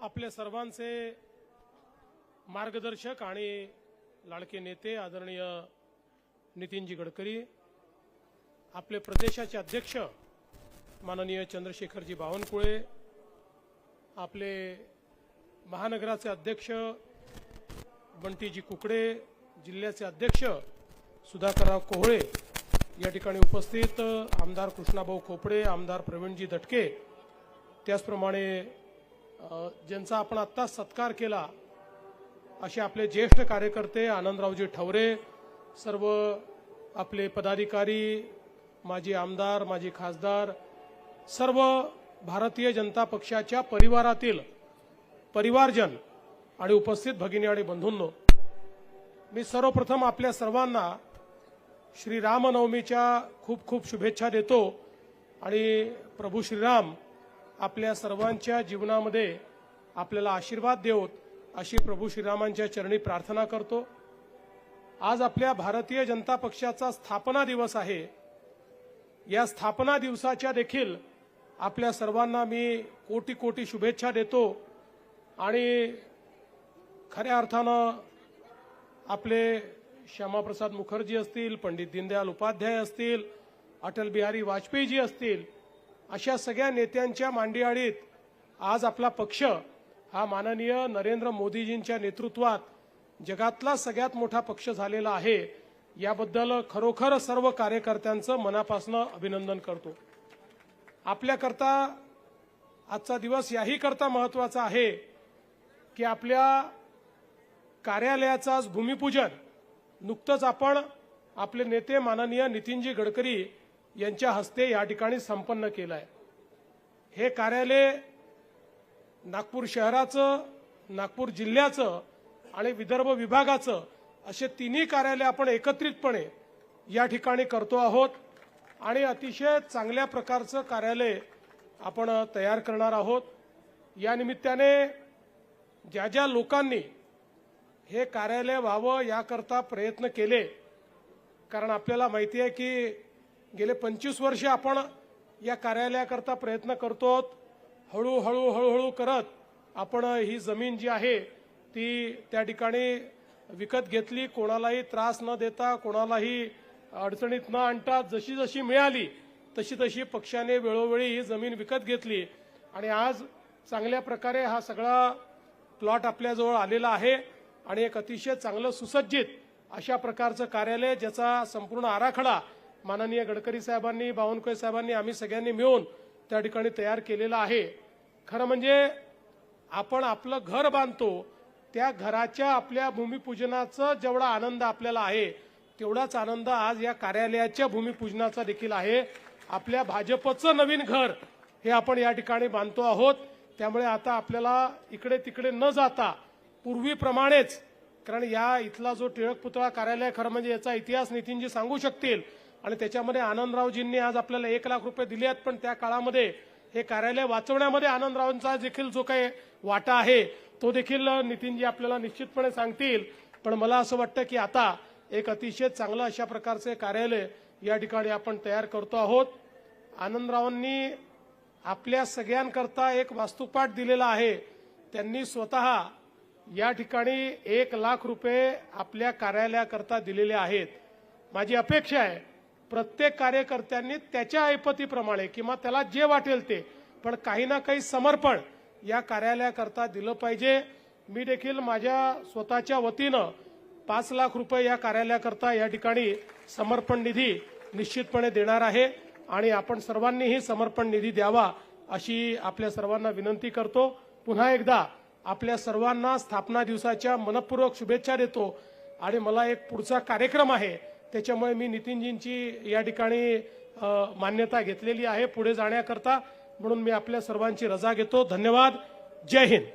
आपल्या सर्वांचे मार्गदर्शक आणि लाडके नेते आदरणीय नितीनजी गडकरी, आपले प्रदेशाचे अध्यक्ष माननीय चंद्रशेखरजी बावनकुळे, आपले महानगराचे अध्यक्ष बंटीजी कुकडे, जिल्ह्याचे अध्यक्ष सुधाकरराव कोहळे, या ठिकाणी उपस्थित आमदार कृष्णाभाऊ खोपडे, आमदार प्रवीणजी दटके, त्याचप्रमाणे ज्यांचा आपण आत्ता सत्कार केला असे आपले ज्येष्ठ कार्यकर्ते आनंदरावजी ठवरे, सर्व आपले पदाधिकारी, माजी आमदार, माजी खासदार, सर्व भारतीय जनता पक्षाच्या परिवारातील परिवारजन आणि उपस्थित भगिनी आणि बंधूंनो, मी सर्वप्रथम आपल्या सर्वांना श्री रामनवमीच्या खूप खूप शुभेच्छा देतो आणि प्रभू श्रीराम आपल्या सर्वांच्या जीवनामध्ये आपल्याला आशीर्वाद देवोत अशी प्रभू श्रीरामांच्या चरणी प्रार्थना करतो। आज आपल्या भारतीय जनता पक्षाचा स्थापना दिवस आहे। या स्थापना दिवसाच्या देखील आपल्या सर्वांना मी कोटी कोटी शुभेच्छा देतो आणि खऱ्या अर्थानं आपले श्यामाप्रसाद मुखर्जी असतील, पंडित दीनदयाल उपाध्याय असतील, अटल बिहारी वाजपेयीजी असतील, अशा सगळ्या नेत्यांच्या मांडीआळीत आज आपला पक्ष हा माननीय नरेंद्र मोदीजींच्या नेतृत्वात जगातला सगळ्यात मोठा पक्ष झालेला आहे। याबद्दल खरोखर सर्व कार्यकर्त्यांचं मनापासून अभिनंदन करतो। आपल्याकरता आजचा दिवस याही करता महत्त्वाचा आहे की आपल्या कार्यालयाचं आज भूमिपूजन नुकतंच आपण आपले नेते माननीय नितीनजी गडकरी यांच्या हस्ते या ठिकाणी संपन्न केलं आहे। हे कार्यालय नागपूर शहराचं, नागपूर जिल्ह्याचं आणि विदर्भ विभागाचं असे तिन्ही कार्यालय आपण एकत्रितपणे या ठिकाणी करतो आहोत आणि अतिशय चांगल्या प्रकारचं कार्यालय आपण तयार करणार आहोत। या निमित्ताने ज्या ज्या लोकांनी हे कार्यालय व्हावं याकरता प्रयत्न केले, कारण आपल्याला माहिती आहे की गेले 25 वर्ष आपण या कार्यालयाकरता प्रयत्न करतो। हळूहळू करत आपण ही जमीन जी आहे ती त्या ठिकाणी विकत घेतली, कोणालाही त्रास न देता, कोणालाही अडचणीत न आणता जशी जशी मिळाली तशी तशी पक्षाने वेळोवेळी ही जमीन विकत घेतली आणि आज चांगल्या प्रकारे हा सगळा प्लॉट आपल्याजवळ आलेला आहे आणि एक अतिशय चांगलं सुसज्जित अशा प्रकारचं कार्यालय, ज्याचा संपूर्ण आराखडा माननीय गडकरी साहेबांनी, बावनकुळे साहेबांनी, आम्ही सगळ्यांनी मिळून त्या ठिकाणी तयार केलेला आहे। खरं म्हणजे आपण आपलं घर बांधतो त्या घराच्या आपल्या भूमिपूजनाचा जेवढा आनंद आपल्याला आहे तेवढाच आनंद आज या कार्यालयाच्या भूमिपूजनाचा देखील आहे। आपल्या भाजपचं नवीन घर हे आपण या ठिकाणी बांधतो आहोत। त्यामुळे आता आपल्याला इकडे तिकडे न जाता पूर्वीप्रमाणेच, कारण या इथला जो टिळक पुतळा कार्यालय खरं म्हणजे याचा इतिहास नितीनजी सांगू शकतील आणि त्याच्यामध्ये आनंदरावजींनी आज आपल्याला 1 लाख रुपये दिले आहेत, पण त्या काळामध्ये हे कार्यालय वाचवण्यामध्ये आनंदरावांचा देखील जो काही वाटा आहे तो देखील नितीनजी आपल्याला निश्चितपणे सांगतील। पण मला असं वाटतं की आता एक अतिशय चांगलं अशा प्रकारचे कार्यालय या ठिकाणी आपण तयार करतो आहोत। आनंदरावांनी आपल्या सगळ्यांकरता एक वास्तुपाठ दिलेला आहे। त्यांनी स्वतः या ठिकाणी 1 लाख रुपये आपल्या कार्यालयाकरता दिलेले आहेत। माझी अपेक्षा आहे प्रत्येक कार्यकर्त्यांनी त्याच्या ऐपतीप्रमाणे किंवा त्याला जे वाटेल ते, पण काही ना काही समर्पण या कार्यालयाकरता दिलं पाहिजे। मी देखील माझ्या स्वतःच्या वतीनं 5 लाख रुपये या कार्यालयाकरता या ठिकाणी समर्पण निधी निश्चितपणे देणार आहे आणि आपण सर्वांनीही समर्पण निधी द्यावा अशी आपल्या सर्वांना विनंती करतो। पुन्हा एकदा आपल्या सर्वांना स्थापना दिवसाच्या मनपूर्वक शुभेच्छा देतो आणि मला एक पुढचा कार्यक्रम आहे, त्याच्यामुळे मी नितीनजींची या ठिकाणी मान्यता घेतलेली आहे पुढे जाण्याकरता, म्हणून मी आपल्या सर्वांची रजा घेतो। धन्यवाद। जय हिंद।